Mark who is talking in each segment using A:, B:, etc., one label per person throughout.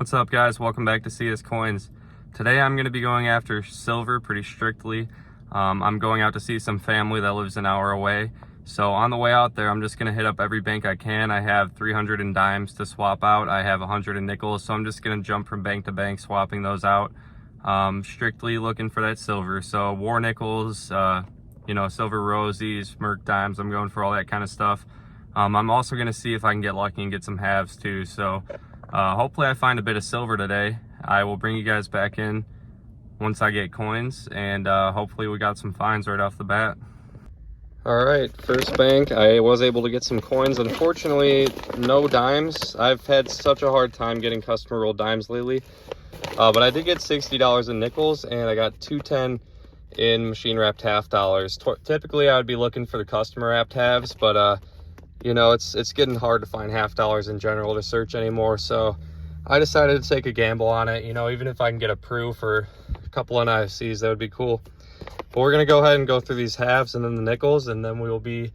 A: What's up, guys? Welcome back to CS Coins. Today I'm going to be going after silver pretty strictly. I'm going out to see some family that lives an hour away. So on the way out there, I'm just going to hit up every bank I can. I have 300 in dimes to swap out. I have 100 in nickels. So I'm just going to jump from bank to bank, swapping those out. Strictly looking for that silver. So war nickels, silver rosies, merc dimes. I'm going for all that kind of stuff. I'm also going to see if I can get lucky and get some halves too. So hopefully I find a bit of silver today. I will bring you guys back in once I get coins, and hopefully we got some finds right off the bat. All right, first bank, I was able to get some coins. Unfortunately, no dimes. I've had such a hard time getting customer rolled dimes lately. But I did get $60 in nickels, and I got $2.10 in machine wrapped half dollars. Typically, I would be looking for the customer wrapped halves, but it's getting hard to find half dollars in general to search anymore. So I decided to take a gamble on it. Even if I can get a proof or a couple NIFCs, that would be cool. But we're gonna go ahead and go through these halves and then the nickels, and then we will be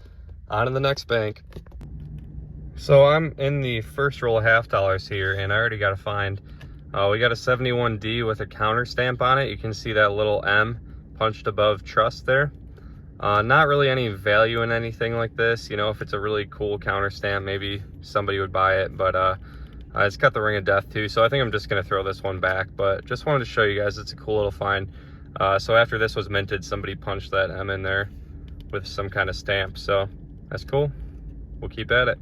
A: on to the next bank. So I'm in the first roll of half dollars here, and I already got a find. We got a 71D with a counter stamp on it. You can see that little M punched above trust there. Not really any value in anything like this. If it's a really cool counter stamp, maybe somebody would buy it, but it's got the ring of death too, so I think I'm just gonna throw this one back. But just wanted to show you guys it's a cool little find. So after this was minted, somebody punched that M in there with some kind of stamp, so that's cool. We'll keep at it.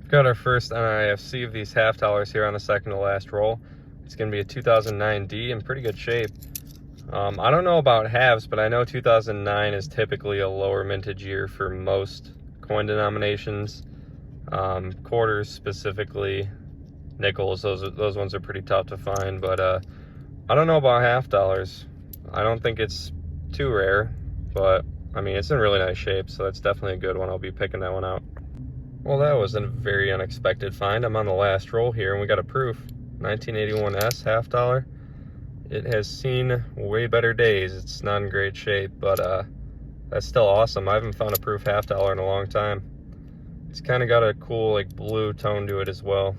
A: Got our first NIFC of these half dollars here on the second to last roll. It's gonna be a 2009D in pretty good shape. I don't know about halves, but I know 2009 is typically a lower mintage year for most coin denominations. Quarters specifically, nickels, those ones are pretty tough to find, but I don't know about half dollars. I don't think it's too rare, but I mean, it's in really nice shape, so that's definitely a good one. I'll be picking that one out. Well, that was a very unexpected find. I'm on the last roll here, and we got a proof. 1981S half dollar. It has seen way better days. It's not in great shape, but that's still awesome. I haven't found a proof half dollar in a long time. It's kind of got a cool blue tone to it as well.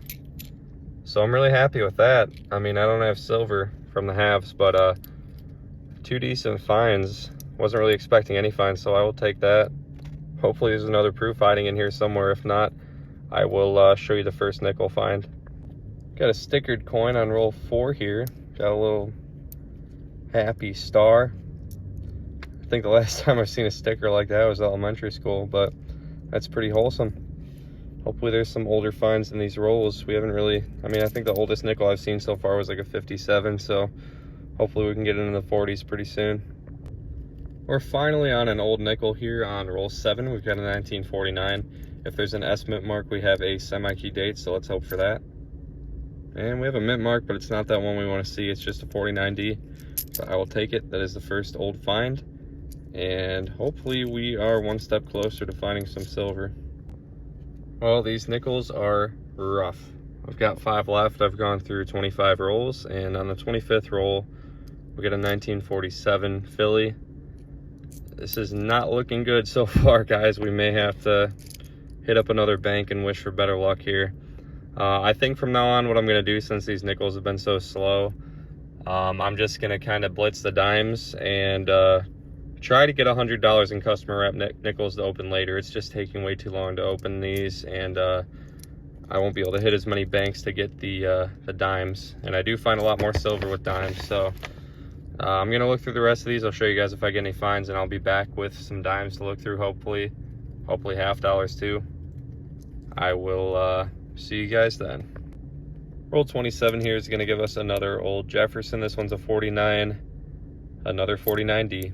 A: So I'm really happy with that. I mean, I don't have silver from the halves, but two decent finds. Wasn't really expecting any finds, so I will take that. Hopefully there's another proof hiding in here somewhere. If not, I will show you the first nickel find. Got a stickered coin on roll 4 here. Got a little happy star. I think the last time I've seen a sticker like that was elementary school, but that's pretty wholesome. Hopefully there's some older finds in these rolls. We haven't really, I think the oldest nickel I've seen so far was like a 57, so hopefully we can get into the 40s pretty soon. We're finally on an old nickel here on roll 7. We've got a 1949. If there's an S mint mark, we have a semi-key date, so let's hope for that. And we have a mint mark, but it's not that one we want to see. It's just a 49D, but I will take it. That is the first old find, and hopefully we are one step closer to finding some silver. Well, these nickels are rough. I've got 5 left. I've gone through 25 rolls, and on the 25th roll, we got a 1947 Philly. This is not looking good so far, guys. We may have to hit up another bank and wish for better luck here. I think from now on, what I'm going to do, since these nickels have been so slow, I'm just going to kind of blitz the dimes and try to get $100 in customer wrap nickels to open later. It's just taking way too long to open these, and I won't be able to hit as many banks to get the dimes. And I do find a lot more silver with dimes, so I'm gonna look through the rest of these. I'll show you guys if I get any finds, and I'll be back with some dimes to look through. Hopefully half dollars too. I will see you guys then. Roll 27 here is gonna give us another old Jefferson. This one's a 49, another 49D.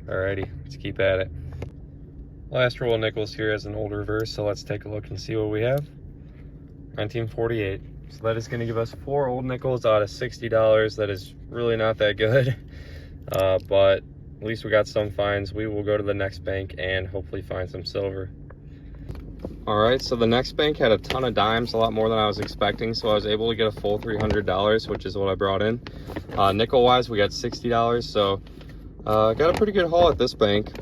A: Alrighty, let's keep at it. Last roll of nickels here has an old reverse, so let's take a look and see what we have. 1948. So that is going to give us 4 old nickels out of $60. That is really not that good, but at least we got some finds. We will go to the next bank and hopefully find some silver. Alright, so the next bank had a ton of dimes, a lot more than I was expecting, so I was able to get a full $300, which is what I brought in. Nickel wise, we got $60, so got a pretty good haul at this bank.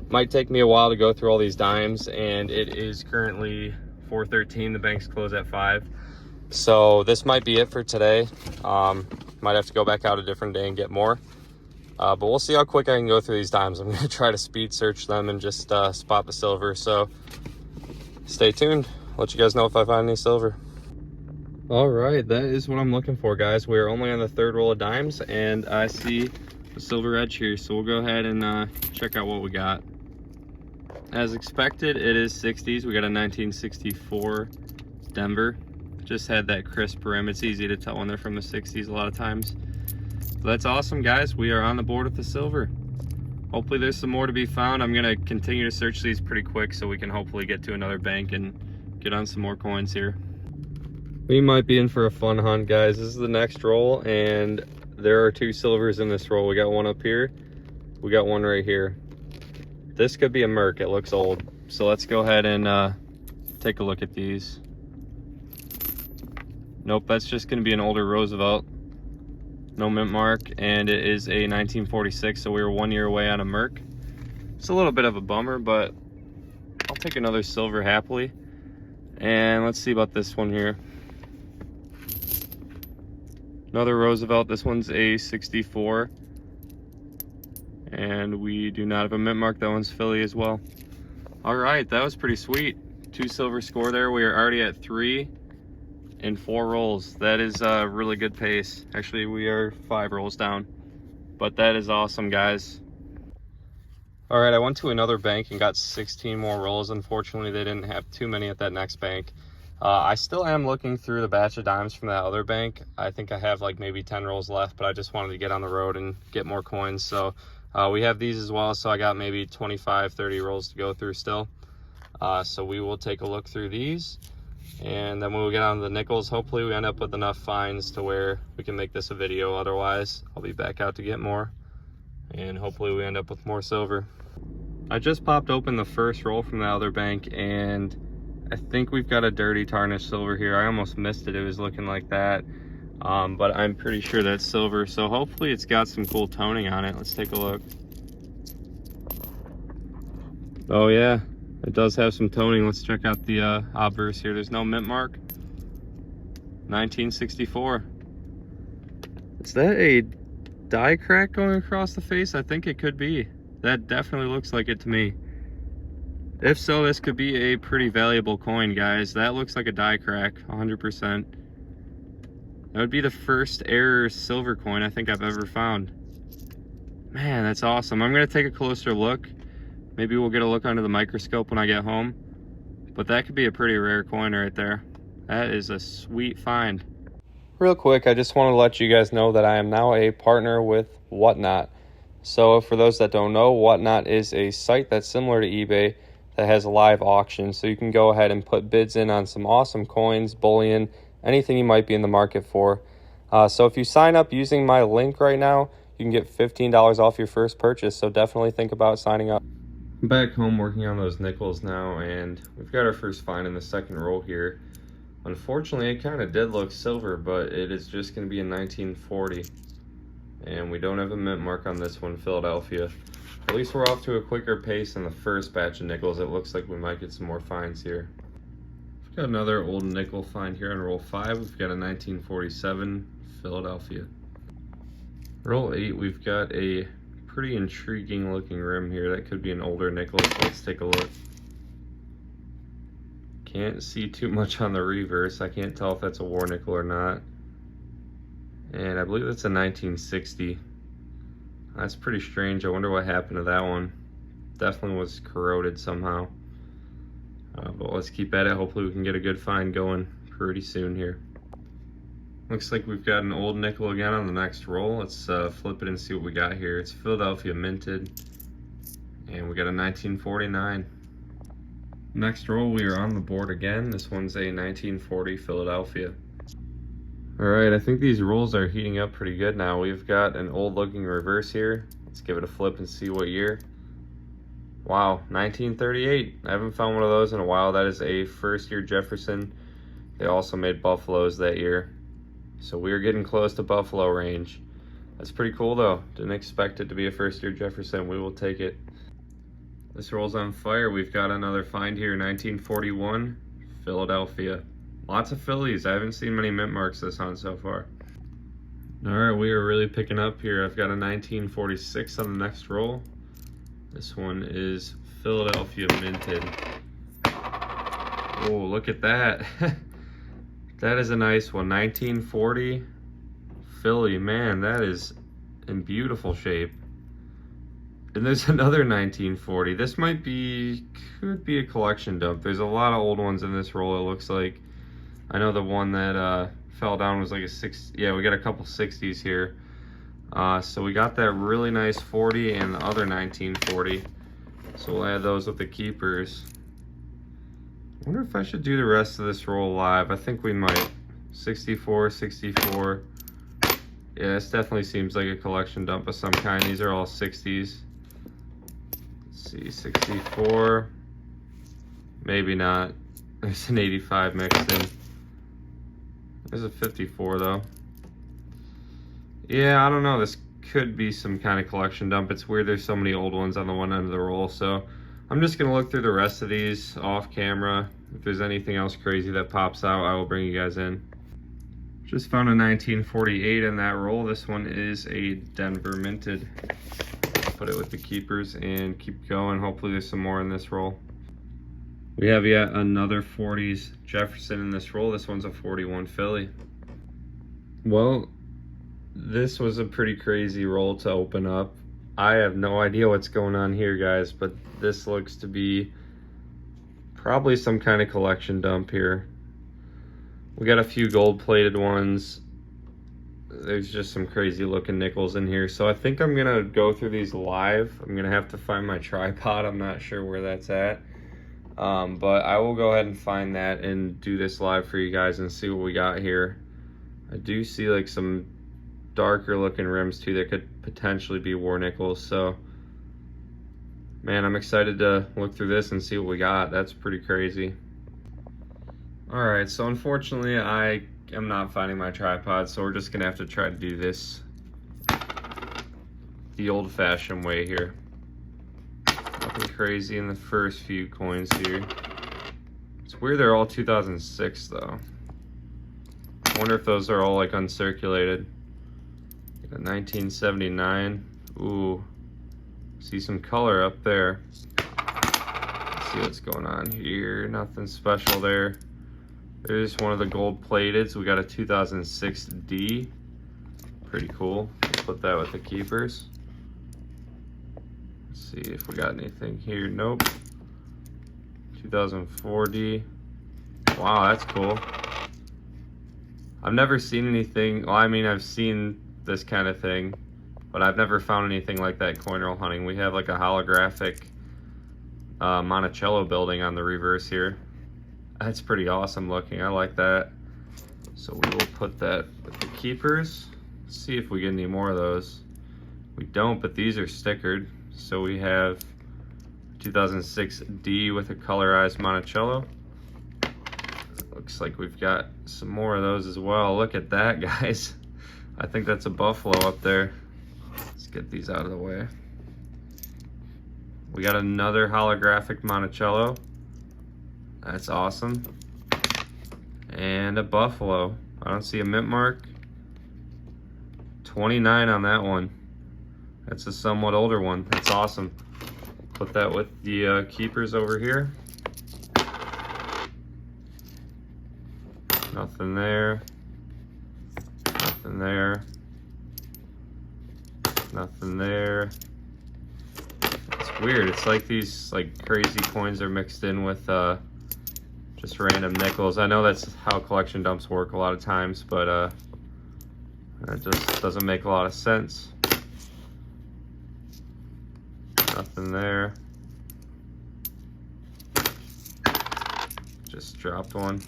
A: Might take me a while to go through all these dimes, and it is currently 4:13. The banks close at 5. So this might be it for today. Might have to go back out a different day and get more. But we'll see how quick I can go through these dimes. I'm going to try to speed search them and just spot the silver. So stay tuned. I'll let you guys know if I find any silver. All right, that is what I'm looking for, guys. We're only on the third roll of dimes, and I see a silver edge here. So we'll go ahead and check out what we got. As expected, it is 60s. We got a 1964 Denver. Just had that crisp rim. It's easy to tell when they're from the 60s a lot of times. So that's awesome, guys. We are on the board with the silver. Hopefully there's some more to be found. I'm gonna continue to search these pretty quick so we can hopefully get to another bank and get on some more coins here. We might be in for a fun hunt, guys. This is the next roll, and there are two silvers in this roll. We got one up here. We got one right here. This could be a Merc. It looks old. So let's go ahead and take a look at these. Nope, that's just gonna be an older Roosevelt. No mint mark, and it is a 1946, so we were 1 year away on a Merc. It's a little bit of a bummer, but I'll take another silver happily. And let's see about this one here. Another Roosevelt. This one's a 64. And we do not have a mint mark. That one's Philly as well. All right, that was pretty sweet. 2 silver score there. We are already at 3 in 4 rolls. That is a really good pace. Actually, we are 5 rolls down, but that is awesome, guys. All right, I went to another bank and got 16 more rolls. Unfortunately, they didn't have too many at that next bank. I still am looking through the batch of dimes from that other bank. I think I have like maybe 10 rolls left, but I just wanted to get on the road and get more coins. So we have these as well. So I got maybe 25, 30 rolls to go through still. So we will take a look through these. And then when we get on to the nickels, hopefully we end up with enough finds to where we can make this a video. Otherwise, I'll be back out to get more. And hopefully we end up with more silver. I just popped open the first roll from the other bank, and I think we've got a dirty tarnished silver here. I almost missed it. It was looking like that. But I'm pretty sure that's silver. So hopefully it's got some cool toning on it. Let's take a look. Oh yeah. It does have some toning. Let's check out the obverse here. There's no mint mark. 1964. Is that a die crack going across the face? I think it could be. That definitely looks like it to me. If so, this could be a pretty valuable coin, guys. That looks like a die crack, 100%. That would be the first error silver coin I think I've ever found. Man, that's awesome. I'm gonna take a closer look. Maybe we'll get a look under the microscope when I get home. But that could be a pretty rare coin right there. That is a sweet find. Real quick, I just want to let you guys know that I am now a partner with Whatnot. So for those that don't know, Whatnot is a site that's similar to eBay that has live auctions. So you can go ahead and put bids in on some awesome coins, bullion, anything you might be in the market for. So if you sign up using my link right now, you can get $15 off your first purchase. So definitely think about signing up. I'm back home working on those nickels now, and we've got our first find in the second roll here. Unfortunately, it kind of did look silver, but it is just going to be a 1940. And we don't have a mint mark on this one, Philadelphia. At least we're off to a quicker pace than the first batch of nickels. It looks like we might get some more finds here. We've got another old nickel find here on roll 5. We've got a 1947 Philadelphia. Roll 8, we've got a pretty intriguing looking rim here. That could be an older nickel, so let's take a look. Can't see too much on the reverse. I can't tell if that's a war nickel or not. And I believe that's a 1960. That's pretty strange. I wonder what happened to that one. Definitely was corroded somehow. But let's keep at it. Hopefully we can get a good find going pretty soon here. Looks like we've got an old nickel again on the next roll. Let's flip it and see what we got here. It's Philadelphia minted, and we got a 1949. Next roll, we are on the board again. This one's a 1940 Philadelphia. All right, I think these rolls are heating up pretty good now. We've got an old looking reverse here. Let's give it a flip and see what year. Wow, 1938. I haven't found one of those in a while. That is a first year Jefferson. They also made Buffaloes that year. So we are getting close to Buffalo range. That's pretty cool though. Didn't expect it to be a first year Jefferson. We will take it. This roll's on fire. We've got another find here, 1941 Philadelphia. Lots of Phillies. I haven't seen many mint marks this hunt so far. All right, we are really picking up here. I've got a 1946 on the next roll. This one is Philadelphia minted. Oh, look at that. That is a nice one. 1940 Philly. Man, that is in beautiful shape. And there's another 1940. This could be a collection dump. There's a lot of old ones in this roll, it looks like. I know the one that fell down was like a 6. Yeah, we got a couple 60s here. So we got that really nice 40 and the other 1940. So we'll add those with the keepers. I wonder if I should do the rest of this roll live. I think we might. 64, 64. Yeah, this definitely seems like a collection dump of some kind. These are all 60s. Let's see, 64. Maybe not. There's an 85 mixed in. There's a 54 though. Yeah, I don't know. This could be some kind of collection dump. It's weird there's so many old ones on the one end of the roll. So I'm just going to look through the rest of these off camera. If there's anything else crazy that pops out, I will bring you guys in. Just found a 1948 in that roll. This one is a Denver minted. Put it with the keepers and keep going. Hopefully there's some more in this roll. We have yet another 40s Jefferson in this roll. This one's a 41 Philly. Well, this was a pretty crazy roll to open up. I have no idea what's going on here, guys, but this looks to be probably some kind of collection dump here. We got a few gold-plated ones. There's just some crazy looking nickels in here. So I think I'm gonna go through these live. I'm gonna have to find my tripod. I'm not sure where that's at. But I will go ahead and find that and do this live for you guys and see what we got here. I do see like some darker looking rims too that could potentially be war nickels. So man, I'm excited to look through this and see what we got. That's pretty crazy. All right, so unfortunately I am not finding my tripod, so we're just gonna have to try to do this the old-fashioned way here. Nothing crazy in the first few coins here. It's weird they're all 2006 though. I wonder if those are all like uncirculated. Got 1979. Ooh, see some color up there. Let's see what's going on here. Nothing special there. There's one of the gold plated. So we got a 2006 D. Pretty cool. We'll put that with the keepers. Let's see if we got anything here. Nope. 2004 D. Wow, that's cool. I've never seen anything. Well, I mean, I've seen this kind of thing, but I've never found anything like that coin roll hunting. We have like a holographic Monticello building on the reverse here. That's pretty awesome looking. I like that. So we will put that with the keepers. Let's see if we get any more of those. We don't, but these are stickered. So we have 2006 D with a colorized Monticello. Looks like we've got some more of those as well. Look at that, guys. I think that's a Buffalo up there. Let's get these out of the way. We got another holographic Monticello. That's awesome. And a Buffalo. I don't see a mint mark. 29 on that one. That's a somewhat older one. That's awesome. Put that with the keepers over here. Nothing there. Nothing there. Nothing there. It's weird. It's like these like crazy coins are mixed in with just random nickels. I know that's how collection dumps work a lot of times, but it just doesn't make a lot of sense. Nothing there. Just dropped one.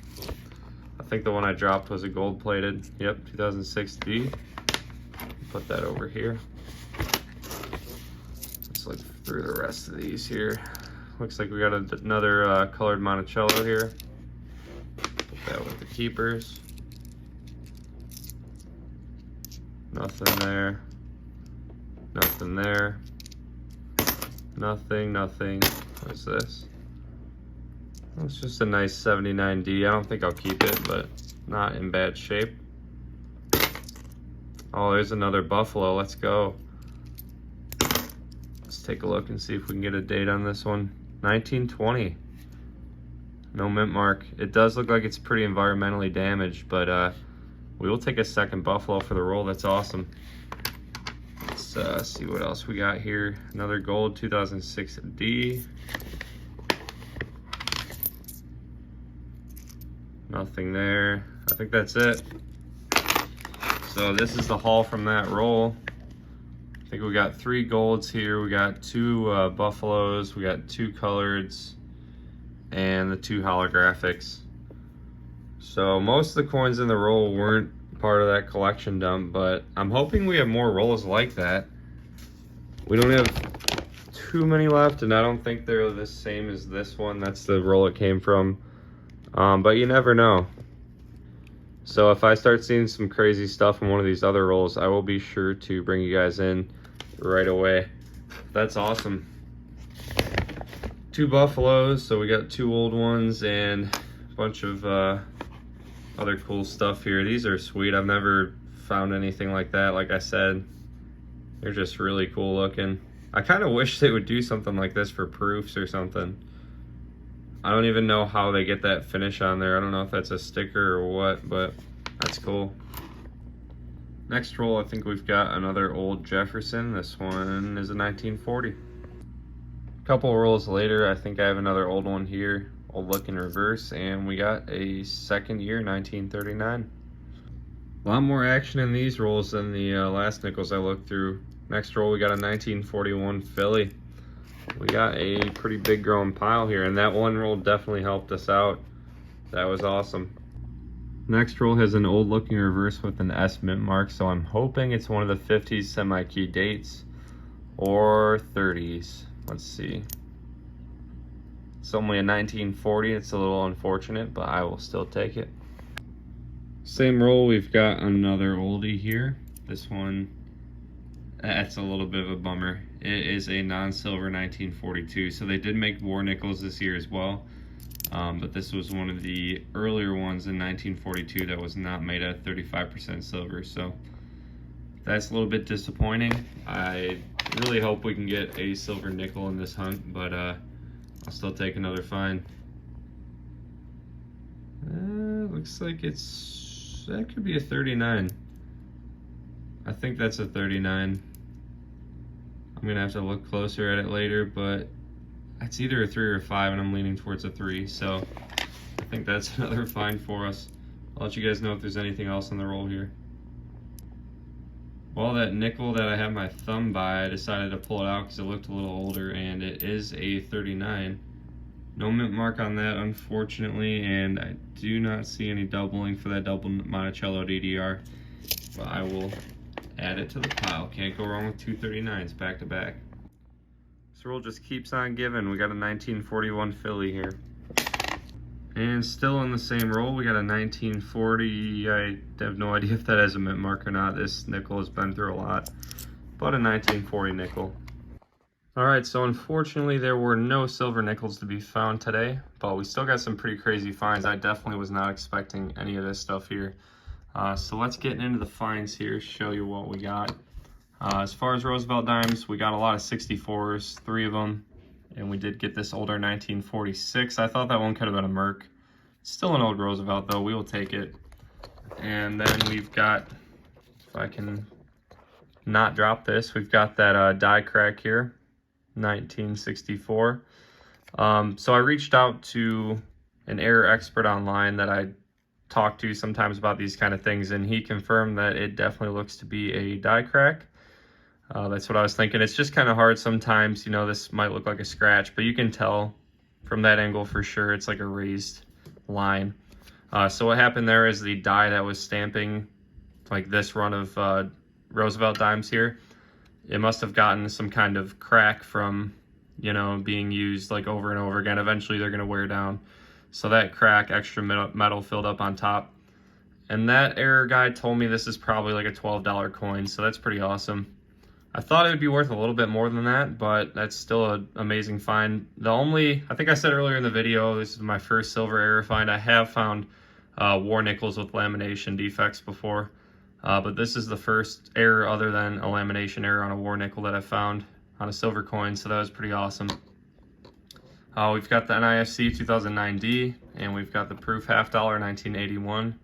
A: I think the one I dropped was a gold plated. Yep, 2006 D. Put that over here. Let's look through the rest of these here. Looks like we got another colored Monticello here. Put that with the keepers. Nothing there. Nothing there. Nothing, nothing. What is this? It's just a nice 79D. I don't think I'll keep it, but not in bad shape. Oh, there's another Buffalo. Let's go. Let's take a look and see if we can get a date on this one. 1920. No mint mark. It does look like it's pretty environmentally damaged, but we will take a second Buffalo for the roll. That's awesome. Let's see what else we got here. Another gold 2006D. Nothing there. I think that's it. So this is the haul from that roll. I think we got 3 golds here. We got 2 Buffaloes. We got 2 coloreds and the 2 holographics. So most of the coins in the roll weren't part of that collection dump, but I'm hoping we have more rolls like that. We don't have too many left, and I don't think they're the same as this one. That's the roll it came from. But you never know. So if I start seeing some crazy stuff in one of these other rolls, I will be sure to bring you guys in right away. That's awesome. 2 Buffaloes, so we got 2 old ones and a bunch of other cool stuff here. These are sweet. I've never found anything like that. Like I said, they're just really cool looking. I kind of wish they would do something like this for proofs or something. I don't even know how they get that finish on there. I don't know if that's a sticker or what, but that's cool. Next roll, I think we've got another old Jefferson. This one is a 1940. A couple rolls later, I think I have another old one here. Old look in reverse, and we got a second year 1939. A lot more action in these rolls than the last nickels I looked through. Next roll, we got a 1941 Philly. We got a pretty big growing pile here, and that one roll definitely helped us out. That was awesome. Next roll has an old looking reverse with an S mint mark, so I'm hoping it's one of the 50s semi-key dates or 30s. Let's see. It's only a 1940. It's a little unfortunate, but I will still take it. Same roll, we've got another oldie here. This one, that's a little bit of a bummer. It is a non-silver 1942. So they did make war nickels this year as well. But this was one of the earlier ones in 1942 that was not made at 35% silver. So that's a little bit disappointing. I really hope we can get a silver nickel in this hunt, but I'll still take another find. Looks like that could be a 39. I think that's a 39. I'm gonna have to look closer at it later, but it's either a 3 or a 5, and I'm leaning towards a 3, so I think that's another find for us. I'll let you guys know if there's anything else on the roll here. Well, that nickel that I had my thumb by, I decided to pull it out because it looked a little older, and it is a 39. No mint mark on that, unfortunately, and I do not see any doubling for that double Monticello DDR, but I will add it to the pile. Can't go wrong with 2 39s back to back. This roll just keeps on giving. We got a 1941 Philly here. And still in the same roll, we got a 1940. I have no idea if that has a mint mark or not. This nickel has been through a lot, but a 1940 nickel. All right, so unfortunately there were no silver nickels to be found today, but we still got some pretty crazy finds. I definitely was not expecting any of this stuff here. So let's get into the finds here, show you what we got. As far as Roosevelt dimes, we got a lot of 64s, 3 of them, and we did get this older 1946. I thought that one could have been a Merc. Still an old Roosevelt though, we will take it. And then we've got, if I can not drop this, we've got that die crack here, 1964. So I reached out to an error expert online that I talk to sometimes about these kind of things, and he confirmed that it definitely looks to be a die crack. That's what I was thinking. It's just kind of hard sometimes, you know, this might look like a scratch, but you can tell from that angle for sure it's like a raised line. So what happened there is the die that was stamping like this run of Roosevelt dimes here, it must have gotten some kind of crack from, you know, being used like over and over again. Eventually they're going to wear down. So that crack, extra metal filled up on top. And that error guy told me this is probably like a $12 coin, so that's pretty awesome. I thought it would be worth a little bit more than that, but that's still an amazing find. I think I said earlier in the video, this is my first silver error find. I have found war nickels with lamination defects before, but this is the first error other than a lamination error on a war nickel that I found on a silver coin, so that was pretty awesome. We've got the NIFC 2009D, and we've got the Proof half dollar 1981,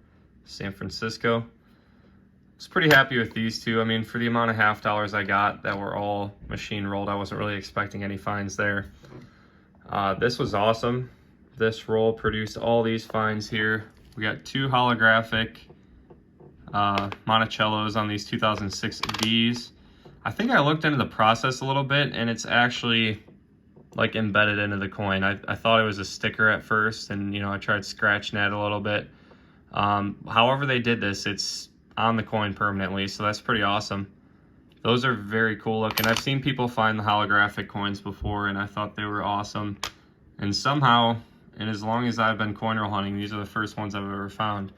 A: San Francisco. I was pretty happy with these two. I mean, for the amount of half dollars I got that were all machine rolled, I wasn't really expecting any finds there. This was awesome. This roll produced all these finds here. We got two holographic Monticellos on these 2006 Ds. I think I looked into the process a little bit, and it's actually like embedded into the coin. I thought it was a sticker at first, and I tried scratching at it a little bit. However they did this, it's on the coin permanently, so that's pretty awesome. Those are very cool looking. I've seen people find the holographic coins before, and I thought they were awesome. And somehow, and as long as I've been coin roll hunting, these are the first ones I've ever found.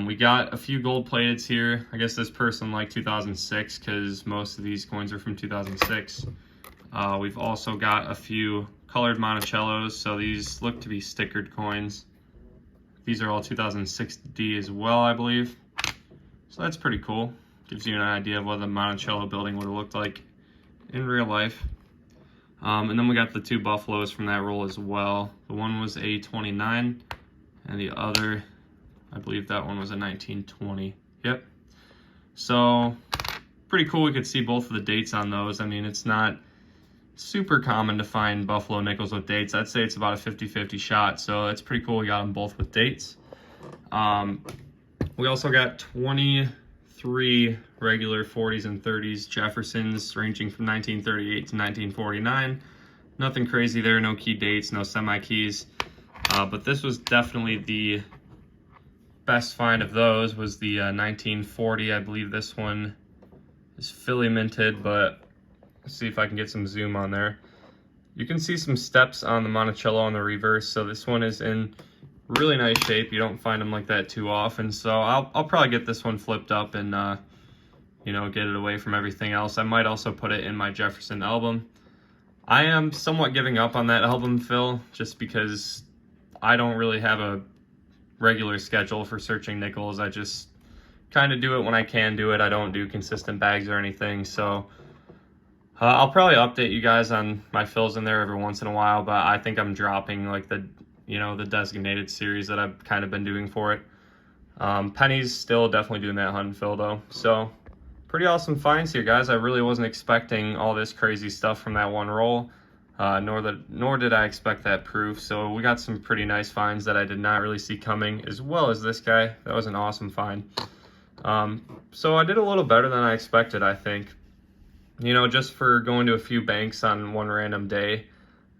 A: We got a few gold plateds here. I guess this person liked 2006 because most of these coins are from 2006. We've also got a few colored Monticellos, so these look to be stickered coins. These are all 2006D as well, I believe. So that's pretty cool. Gives you an idea of what the Monticello building would have looked like in real life. And then we got the two Buffaloes from that roll as well. The one was a 29, and the other, I believe that one was a 1920. Yep. So pretty cool. We could see both of the dates on those. I mean, it's not super common to find Buffalo nickels with dates. I'd say it's about a 50-50 shot, so it's pretty cool we got them both with dates. We also got 23 regular 40s and 30s Jeffersons ranging from 1938 to 1949. Nothing crazy there, no key dates, no semi-keys. But this was definitely the best find of those, was the 1940. I believe this one is Philly minted, but let's see if I can get some zoom on there. You can see some steps on the Monticello on the reverse, so this one is in really nice shape. You don't find them like that too often, so I'll probably get this one flipped up and get it away from everything else. I might also put it in my Jefferson album. I am somewhat giving up on that album fill just because I don't really have a regular schedule for searching nickels. I just kind of do it when I can do it. I don't do consistent bags or anything, so I'll probably update you guys on my fills in there every once in a while, but I think I'm dropping like the designated series that I've kind of been doing for it. Penny's still definitely doing that hunt and fill though. So pretty awesome finds here, guys. I really wasn't expecting all this crazy stuff from that one roll, nor did I expect that proof. So we got some pretty nice finds that I did not really see coming, as well as this guy. That was an awesome find. So I did a little better than I expected, I think. Just for going to a few banks on one random day,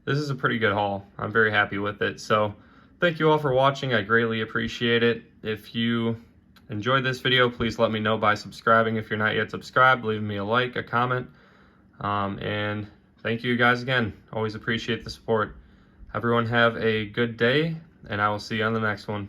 A: this is a pretty good haul. I'm very happy with it. So thank you all for watching. I greatly appreciate it. If you enjoyed this video, please let me know by subscribing. If you're not yet subscribed, leave me a like, a comment. And thank you guys again. Always appreciate the support. Everyone have a good day, and I will see you on the next one.